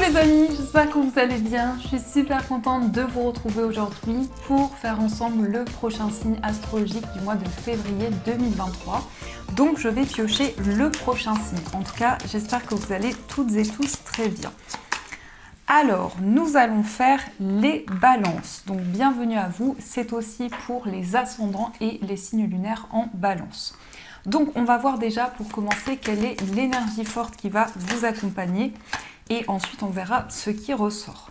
les amis, j'espère que vous allez bien. Je suis super contente de vous retrouver aujourd'hui pour faire ensemble le prochain signe astrologique du mois de février 2023. Donc je vais piocher le prochain signe. En tout cas, j'espère que vous allez toutes et tous très bien. Alors, nous allons faire les balances. Donc bienvenue à vous, c'est aussi pour les ascendants et les signes lunaires en balance. Donc on va voir déjà pour commencer quelle est l'énergie forte qui va vous accompagner et ensuite on verra ce qui ressort.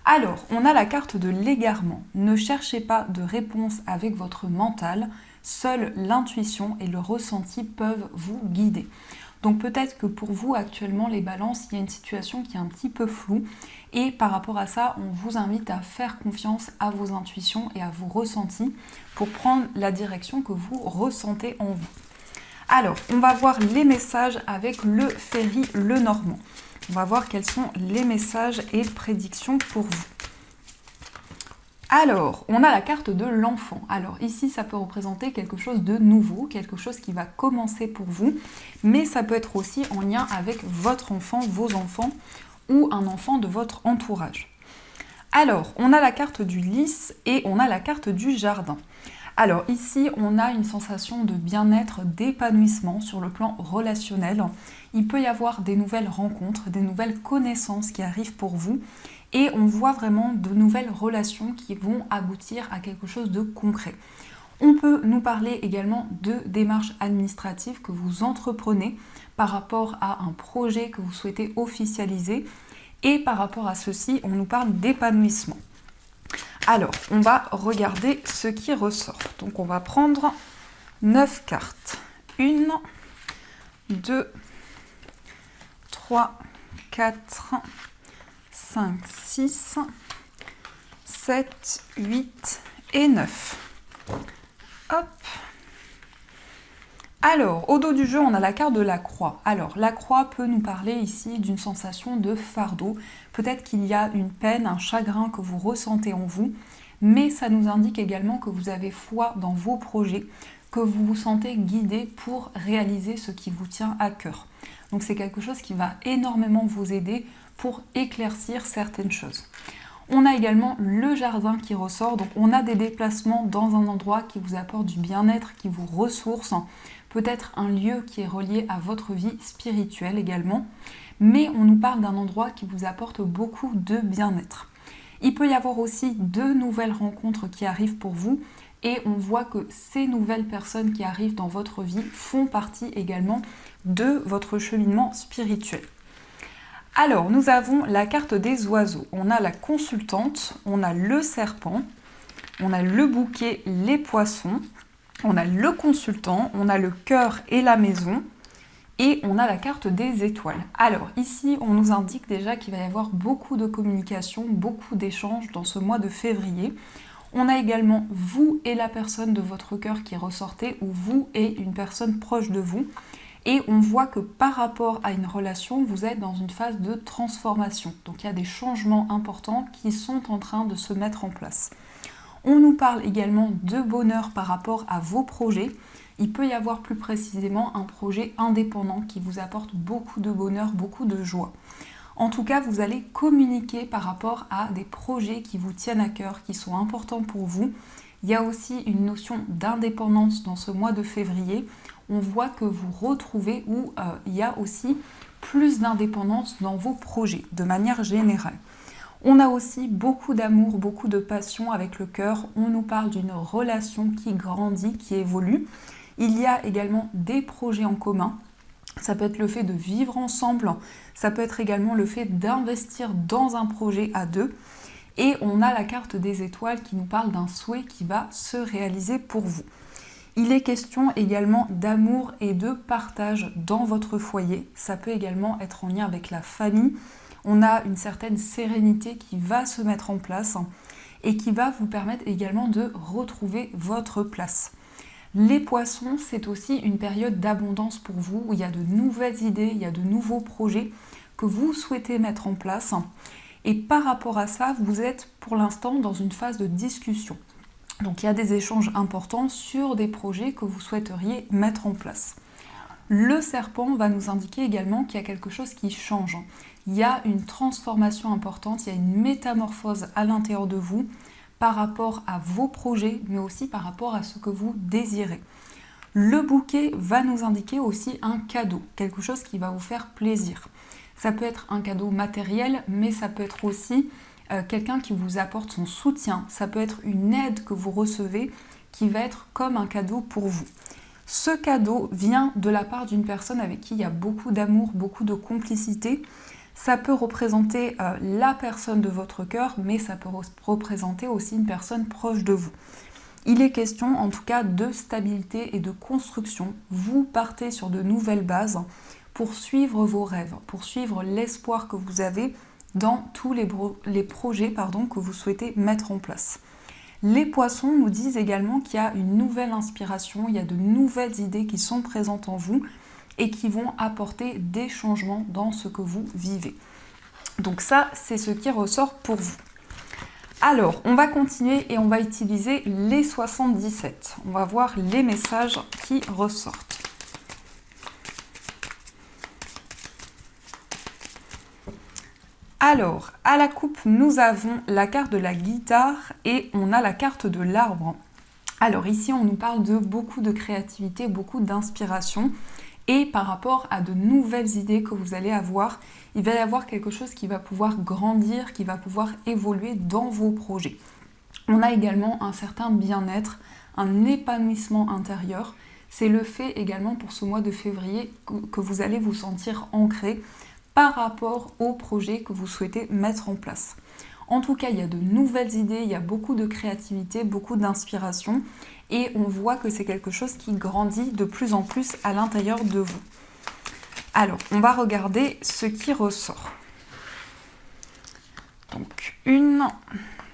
Alors, on a la carte de l'égarement. Ne cherchez pas de réponse avec votre mental, seule l'intuition et le ressenti peuvent vous guider. Donc peut-être que pour vous actuellement les balances, il y a une situation qui est un petit peu floue et par rapport à ça, on vous invite à faire confiance à vos intuitions et à vos ressentis pour prendre la direction que vous ressentez en vous. Alors, on va voir les messages avec le Ferry Lenormand. On va voir quels sont les messages et prédictions pour vous. Alors, on a la carte de l'enfant. Alors ici, ça peut représenter quelque chose de nouveau, quelque chose qui va commencer pour vous, mais ça peut être aussi en lien avec votre enfant, vos enfants ou un enfant de votre entourage. Alors, on a la carte du lys et on a la carte du jardin. Alors ici, on a une sensation de bien-être, d'épanouissement sur le plan relationnel. Il peut y avoir des nouvelles rencontres, des nouvelles connaissances qui arrivent pour vous et on voit vraiment de nouvelles relations qui vont aboutir à quelque chose de concret. On peut nous parler également de démarches administratives que vous entreprenez par rapport à un projet que vous souhaitez officialiser et par rapport à ceci, on nous parle d'épanouissement. Alors, on va regarder ce qui ressort. Donc, on va prendre 9 cartes. 1, 2, 3, 4, 5, 6, 7, 8 et 9. Hop. Alors, au dos du jeu, on a la carte de la croix. Alors, la croix peut nous parler ici d'une sensation de fardeau. Peut-être qu'il y a une peine, un chagrin que vous ressentez en vous, mais ça nous indique également que vous avez foi dans vos projets, que vous vous sentez guidé pour réaliser ce qui vous tient à cœur. Donc, c'est quelque chose qui va énormément vous aider pour éclaircir certaines choses. On a également le jardin qui ressort, donc on a des déplacements dans un endroit qui vous apporte du bien-être, qui vous ressource, peut-être un lieu qui est relié à votre vie spirituelle également, mais on nous parle d'un endroit qui vous apporte beaucoup de bien-être. Il peut y avoir aussi de nouvelles rencontres qui arrivent pour vous et on voit que ces nouvelles personnes qui arrivent dans votre vie font partie également de votre cheminement spirituel. Alors, nous avons la carte des oiseaux. On a la consultante, on a le serpent, on a le bouquet, les poissons, on a le consultant, on a le cœur et la maison, et on a la carte des étoiles. Alors, ici, on nous indique déjà qu'il va y avoir beaucoup de communication, beaucoup d'échanges dans ce mois de février. On a également vous et la personne de votre cœur qui ressortez, ou vous et une personne proche de vous. Et on voit que par rapport à une relation, vous êtes dans une phase de transformation. Donc il y a des changements importants qui sont en train de se mettre en place. On nous parle également de bonheur par rapport à vos projets. Il peut y avoir plus précisément un projet indépendant qui vous apporte beaucoup de bonheur, beaucoup de joie. En tout cas, vous allez communiquer par rapport à des projets qui vous tiennent à cœur, qui sont importants pour vous. Il y a aussi une notion d'indépendance dans ce mois de février. On voit que vous retrouvez où il y a aussi plus d'indépendance dans vos projets, de manière générale. On a aussi beaucoup d'amour, beaucoup de passion avec le cœur. On nous parle d'une relation qui grandit, qui évolue. Il y a également des projets en commun. Ça peut être le fait de vivre ensemble. Ça peut être également le fait d'investir dans un projet à deux. Et on a la carte des étoiles qui nous parle d'un souhait qui va se réaliser pour vous. Il est question également d'amour et de partage dans votre foyer. Ça peut également être en lien avec la famille. On a une certaine sérénité qui va se mettre en place et qui va vous permettre également de retrouver votre place. Les poissons, c'est aussi une période d'abondance pour vous où il y a de nouvelles idées, il y a de nouveaux projets que vous souhaitez mettre en place. Et par rapport à ça, vous êtes pour l'instant dans une phase de discussion. Donc il y a des échanges importants sur des projets que vous souhaiteriez mettre en place. Le serpent va nous indiquer également qu'il y a quelque chose qui change. Il y a une transformation importante, il y a une métamorphose à l'intérieur de vous par rapport à vos projets, mais aussi par rapport à ce que vous désirez. Le bouquet va nous indiquer aussi un cadeau, quelque chose qui va vous faire plaisir. Ça peut être un cadeau matériel, mais ça peut être aussi quelqu'un qui vous apporte son soutien. Ça peut être une aide que vous recevez qui va être comme un cadeau pour vous. Ce cadeau vient de la part d'une personne avec qui il y a beaucoup d'amour, beaucoup de complicité. Ça peut représenter la personne de votre cœur, mais ça peut représenter aussi une personne proche de vous. Il est question en tout cas de stabilité et de construction. Vous partez sur de nouvelles bases pour suivre vos rêves, pour suivre l'espoir que vous avez dans tous les projets que vous souhaitez mettre en place. Les poissons nous disent également qu'il y a une nouvelle inspiration, il y a de nouvelles idées qui sont présentes en vous et qui vont apporter des changements dans ce que vous vivez. Donc ça, c'est ce qui ressort pour vous. Alors, on va continuer et on va utiliser les 77. On va voir les messages qui ressortent. Alors, à la coupe, nous avons la carte de la guitare et on a la carte de l'arbre. Alors ici, on nous parle de beaucoup de créativité, beaucoup d'inspiration. Et par rapport à de nouvelles idées que vous allez avoir, il va y avoir quelque chose qui va pouvoir grandir, qui va pouvoir évoluer dans vos projets. On a également un certain bien-être, un épanouissement intérieur. C'est le fait également pour ce mois de février que vous allez vous sentir ancré par rapport au projet que vous souhaitez mettre en place. En tout cas, il y a de nouvelles idées, il y a beaucoup de créativité, beaucoup d'inspiration et on voit que c'est quelque chose qui grandit de plus en plus à l'intérieur de vous. Alors, on va regarder ce qui ressort. Donc, 1,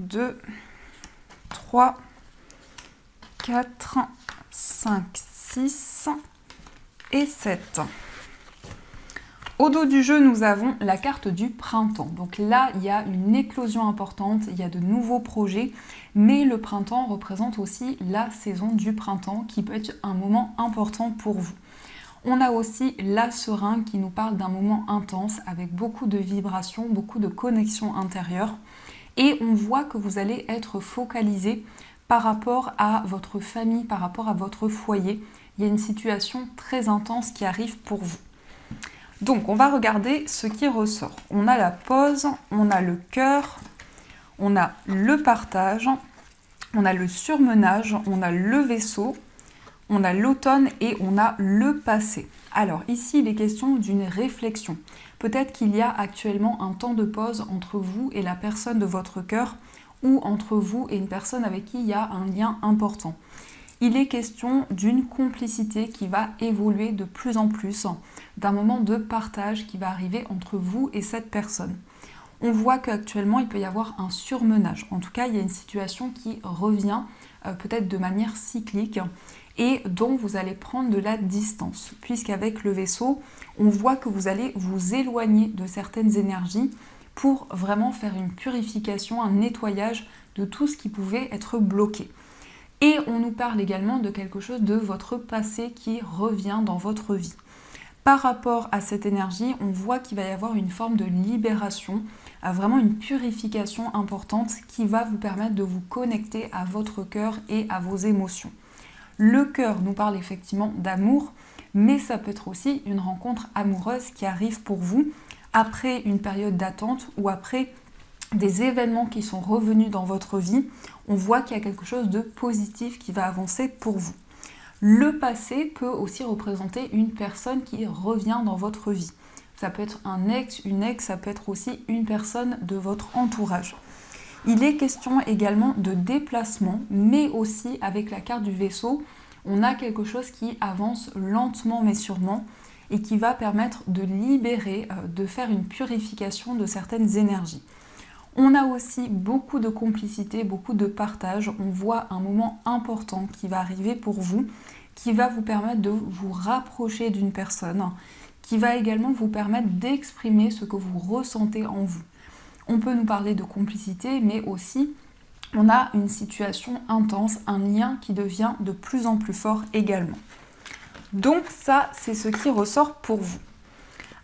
2, 3, 4, 5, 6 et 7. Au dos du jeu, nous avons la carte du printemps. Donc là, il y a une éclosion importante, il y a de nouveaux projets, mais le printemps représente aussi la saison du printemps qui peut être un moment important pour vous. On a aussi la seringue qui nous parle d'un moment intense avec beaucoup de vibrations, beaucoup de connexions intérieures. Et on voit que vous allez être focalisé par rapport à votre famille, par rapport à votre foyer. Il y a une situation très intense qui arrive pour vous. Donc, on va regarder ce qui ressort. On a la pause, on a le cœur, on a le partage, on a le surmenage, on a le vaisseau, on a l'automne et on a le passé. Alors, ici, il est question d'une réflexion. Peut-être qu'il y a actuellement un temps de pause entre vous et la personne de votre cœur ou entre vous et une personne avec qui il y a un lien important. Il est question d'une complicité qui va évoluer de plus en plus, d'un moment de partage qui va arriver entre vous et cette personne. On voit qu'actuellement, il peut y avoir un surmenage. En tout cas, il y a une situation qui revient peut-être de manière cyclique et dont vous allez prendre de la distance. Puisqu'avec le vaisseau, on voit que vous allez vous éloigner de certaines énergies pour vraiment faire une purification, un nettoyage de tout ce qui pouvait être bloqué. Et on nous parle également de quelque chose de votre passé qui revient dans votre vie. Par rapport à cette énergie, on voit qu'il va y avoir une forme de libération, vraiment une purification importante qui va vous permettre de vous connecter à votre cœur et à vos émotions. Le cœur nous parle effectivement d'amour, mais ça peut être aussi une rencontre amoureuse qui arrive pour vous après une période d'attente ou après des événements qui sont revenus dans votre vie. On voit qu'il y a quelque chose de positif qui va avancer pour vous. Le passé peut aussi représenter une personne qui revient dans votre vie. Ça peut être un ex, une ex, ça peut être aussi une personne de votre entourage. Il est question également de déplacement, mais aussi avec la carte du vaisseau, on a quelque chose qui avance lentement mais sûrement et qui va permettre de libérer, de faire une purification de certaines énergies. On a aussi beaucoup de complicité, beaucoup de partage. On voit un moment important qui va arriver pour vous, qui va vous permettre de vous rapprocher d'une personne, qui va également vous permettre d'exprimer ce que vous ressentez en vous. On peut nous parler de complicité, mais aussi on a une situation intense, un lien qui devient de plus en plus fort également. Donc ça, c'est ce qui ressort pour vous.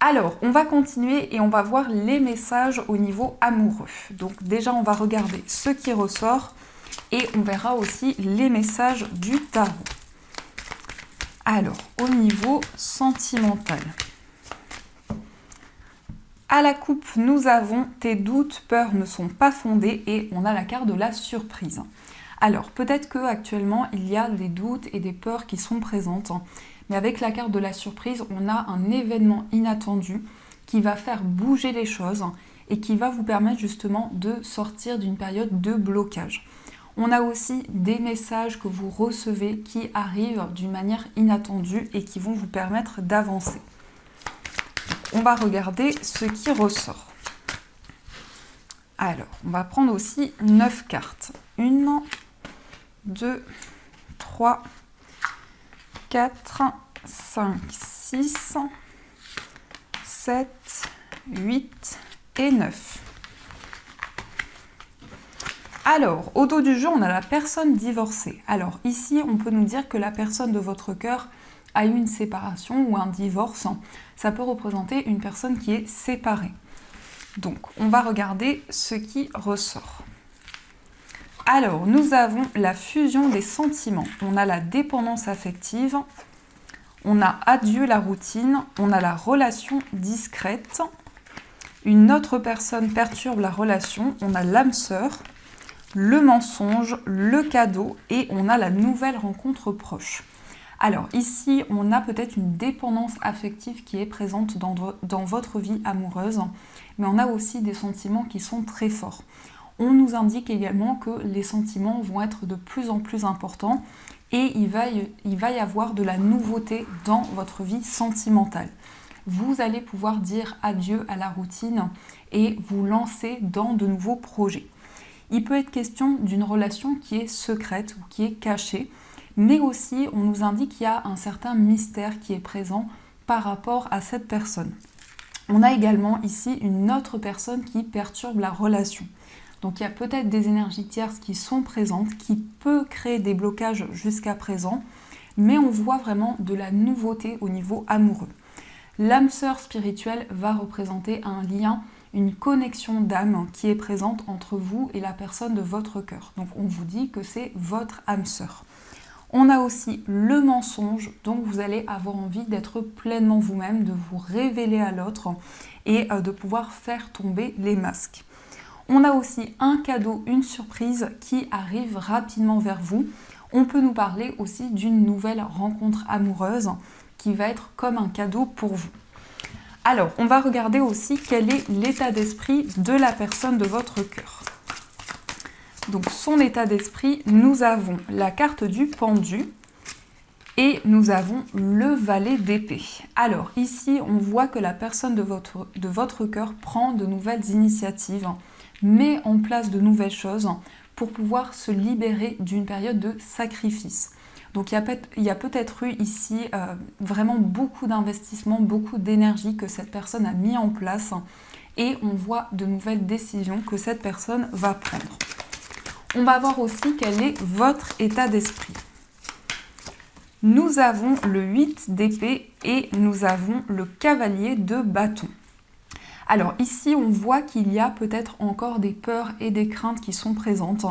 Alors, on va continuer et on va voir les messages au niveau amoureux. Donc déjà, on va regarder ce qui ressort et on verra aussi les messages du tarot. Alors, au niveau sentimental. À la coupe, nous avons « Tes doutes, peurs ne sont pas fondés » et on a la carte de la surprise. Alors, peut-être qu'actuellement, il y a des doutes et des peurs qui sont présentes. Mais avec la carte de la surprise, on a un événement inattendu qui va faire bouger les choses et qui va vous permettre justement de sortir d'une période de blocage. On a aussi des messages que vous recevez qui arrivent d'une manière inattendue et qui vont vous permettre d'avancer. On va regarder ce qui ressort. Alors, on va prendre aussi 9 cartes. 1, 2, 3, 4, 5, 6, 7, 8 et 9. Alors, au dos du jeu, on a la personne divorcée. Alors ici, on peut nous dire que la personne de votre cœur a eu une séparation ou un divorce. Ça peut représenter une personne qui est séparée. Donc, on va regarder ce qui ressort. Alors, nous avons la fusion des sentiments. On a la dépendance affective, on a adieu la routine, on a la relation discrète, une autre personne perturbe la relation, on a l'âme sœur, le mensonge, le cadeau et on a la nouvelle rencontre proche. Alors ici, on a peut-être une dépendance affective qui est présente dans votre vie amoureuse, mais on a aussi des sentiments qui sont très forts. On nous indique également que les sentiments vont être de plus en plus importants et il va y avoir de la nouveauté dans votre vie sentimentale. Vous allez pouvoir dire adieu à la routine et vous lancer dans de nouveaux projets. Il peut être question d'une relation qui est secrète ou qui est cachée, mais aussi on nous indique qu'il y a un certain mystère qui est présent par rapport à cette personne. On a également ici une autre personne qui perturbe la relation. Donc il y a peut-être des énergies tierces qui sont présentes, qui peuvent créer des blocages jusqu'à présent, mais on voit vraiment de la nouveauté au niveau amoureux. L'âme sœur spirituelle va représenter un lien, une connexion d'âme qui est présente entre vous et la personne de votre cœur. Donc on vous dit que c'est votre âme sœur. On a aussi le mensonge, donc vous allez avoir envie d'être pleinement vous-même, de vous révéler à l'autre et de pouvoir faire tomber les masques. On a aussi un cadeau, une surprise qui arrive rapidement vers vous. On peut nous parler aussi d'une nouvelle rencontre amoureuse qui va être comme un cadeau pour vous. Alors, on va regarder aussi quel est l'état d'esprit de la personne de votre cœur. Donc, son état d'esprit, nous avons la carte du pendu et nous avons le valet d'épée. Alors, ici, on voit que la personne de votre cœur prend de nouvelles initiatives, met en place de nouvelles choses pour pouvoir se libérer d'une période de sacrifice. Donc il y a peut-être eu ici vraiment beaucoup d'investissements, beaucoup d'énergie que cette personne a mis en place et on voit de nouvelles décisions que cette personne va prendre. On va voir aussi quel est votre état d'esprit. Nous avons le 8 d'épée et nous avons le cavalier de bâton. Alors ici, on voit qu'il y a peut-être encore des peurs et des craintes qui sont présentes.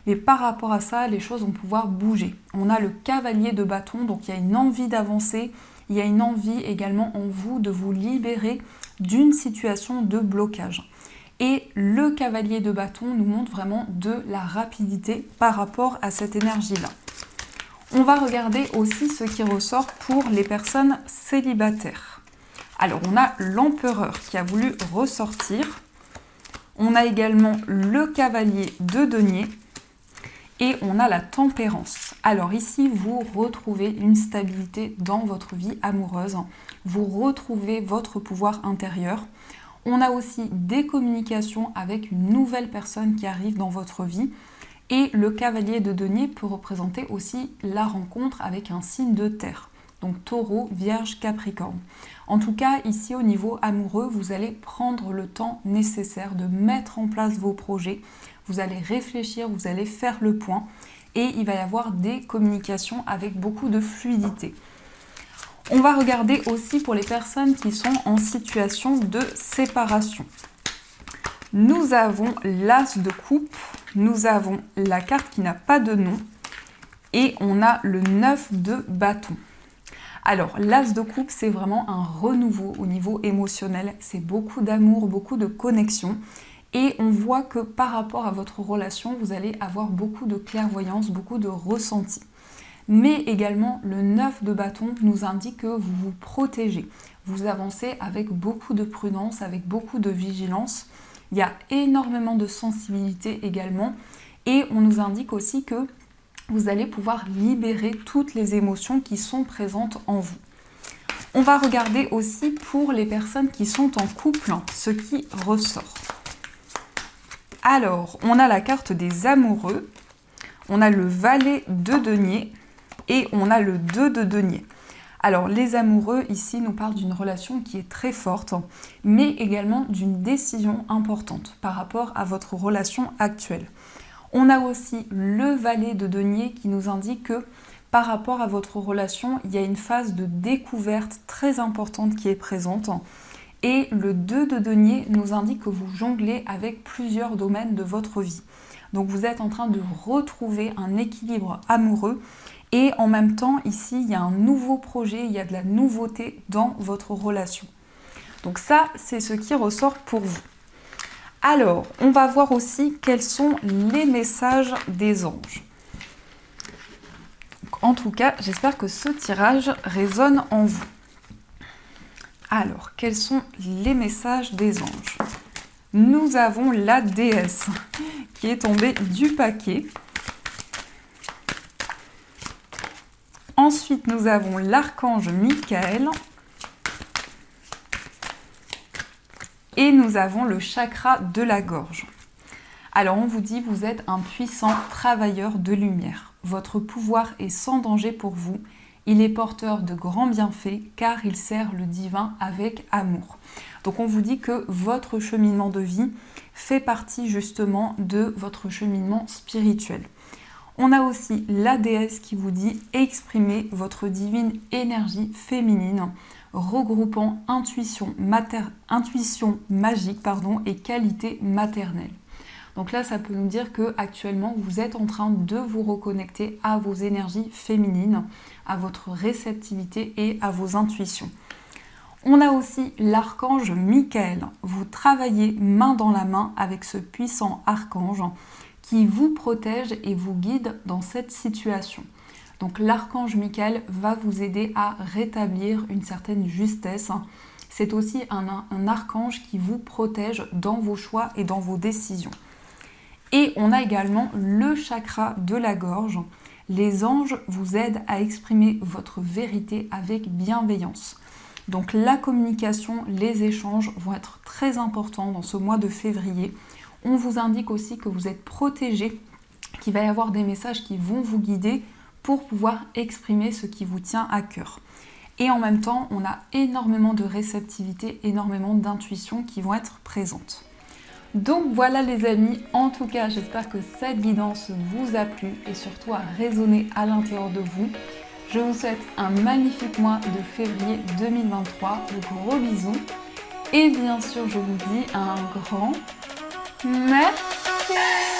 Mais par rapport à ça, les choses vont pouvoir bouger. On a le cavalier de bâton, donc il y a une envie d'avancer. Il y a une envie également en vous de vous libérer d'une situation de blocage. Et le cavalier de bâton nous montre vraiment de la rapidité par rapport à cette énergie-là. On va regarder aussi ce qui ressort pour les personnes célibataires. Alors, on a l'empereur qui a voulu ressortir. On a également le cavalier de denier. Et on a la tempérance. Alors ici, vous retrouvez une stabilité dans votre vie amoureuse. Vous retrouvez votre pouvoir intérieur. On a aussi des communications avec une nouvelle personne qui arrive dans votre vie. Et le cavalier de denier peut représenter aussi la rencontre avec un signe de terre. Donc taureau, vierge, capricorne. En tout cas, ici au niveau amoureux, vous allez prendre le temps nécessaire de mettre en place vos projets. Vous allez réfléchir, vous allez faire le point et il va y avoir des communications avec beaucoup de fluidité. On va regarder aussi pour les personnes qui sont en situation de séparation. Nous avons l'As de coupe, nous avons la carte qui n'a pas de nom et on a le 9 de bâton. Alors, l'As de coupe, c'est vraiment un renouveau au niveau émotionnel. C'est beaucoup d'amour, beaucoup de connexion. Et on voit que par rapport à votre relation, vous allez avoir beaucoup de clairvoyance, beaucoup de ressenti. Mais également, le 9 de bâton nous indique que vous vous protégez. Vous avancez avec beaucoup de prudence, avec beaucoup de vigilance. Il y a énormément de sensibilité également. Et on nous indique aussi que vous allez pouvoir libérer toutes les émotions qui sont présentes en vous. On va regarder aussi pour les personnes qui sont en couple, ce qui ressort. Alors, on a la carte des amoureux, on a le valet de denier et on a le 2 de denier. Alors, les amoureux, ici, nous parlent d'une relation qui est très forte, mais également d'une décision importante par rapport à votre relation actuelle. On a aussi le valet de denier qui nous indique que par rapport à votre relation, il y a une phase de découverte très importante qui est présente. Et le 2 de denier nous indique que vous jonglez avec plusieurs domaines de votre vie. Donc vous êtes en train de retrouver un équilibre amoureux et en même temps, ici, il y a un nouveau projet, il y a de la nouveauté dans votre relation. Donc ça, c'est ce qui ressort pour vous. Alors, on va voir aussi quels sont les messages des anges. En tout cas, j'espère que ce tirage résonne en vous. Alors, quels sont les messages des anges? Nous avons la déesse qui est tombée du paquet. Ensuite, nous avons l'archange Michael. Et nous avons le chakra de la gorge. Alors on vous dit, vous êtes un puissant travailleur de lumière. Votre pouvoir est sans danger pour vous. Il est porteur de grands bienfaits car il sert le divin avec amour. Donc on vous dit que votre cheminement de vie fait partie justement de votre cheminement spirituel. On a aussi la déesse qui vous dit exprimez votre divine énergie féminine regroupant intuition magique et qualité maternelle. Donc là, ça peut nous dire que actuellement vous êtes en train de vous reconnecter à vos énergies féminines, à votre réceptivité et à vos intuitions. On a aussi l'archange Michael. Vous travaillez main dans la main avec ce puissant archange qui vous protège et vous guide dans cette situation. Donc l'archange Michael va vous aider à rétablir une certaine justesse. C'est aussi un archange qui vous protège dans vos choix et dans vos décisions. Et on a également le chakra de la gorge. Les anges vous aident à exprimer votre vérité avec bienveillance. Donc la communication, les échanges vont être très importants dans ce mois de février. On vous indique aussi que vous êtes protégé, qu'il va y avoir des messages qui vont vous guider pour pouvoir exprimer ce qui vous tient à cœur. Et en même temps, on a énormément de réceptivité, énormément d'intuition qui vont être présentes. Donc voilà les amis, en tout cas j'espère que cette guidance vous a plu et surtout a résonné à l'intérieur de vous. Je vous souhaite un magnifique mois de février 2023, de gros bisous et bien sûr je vous dis un grand merci.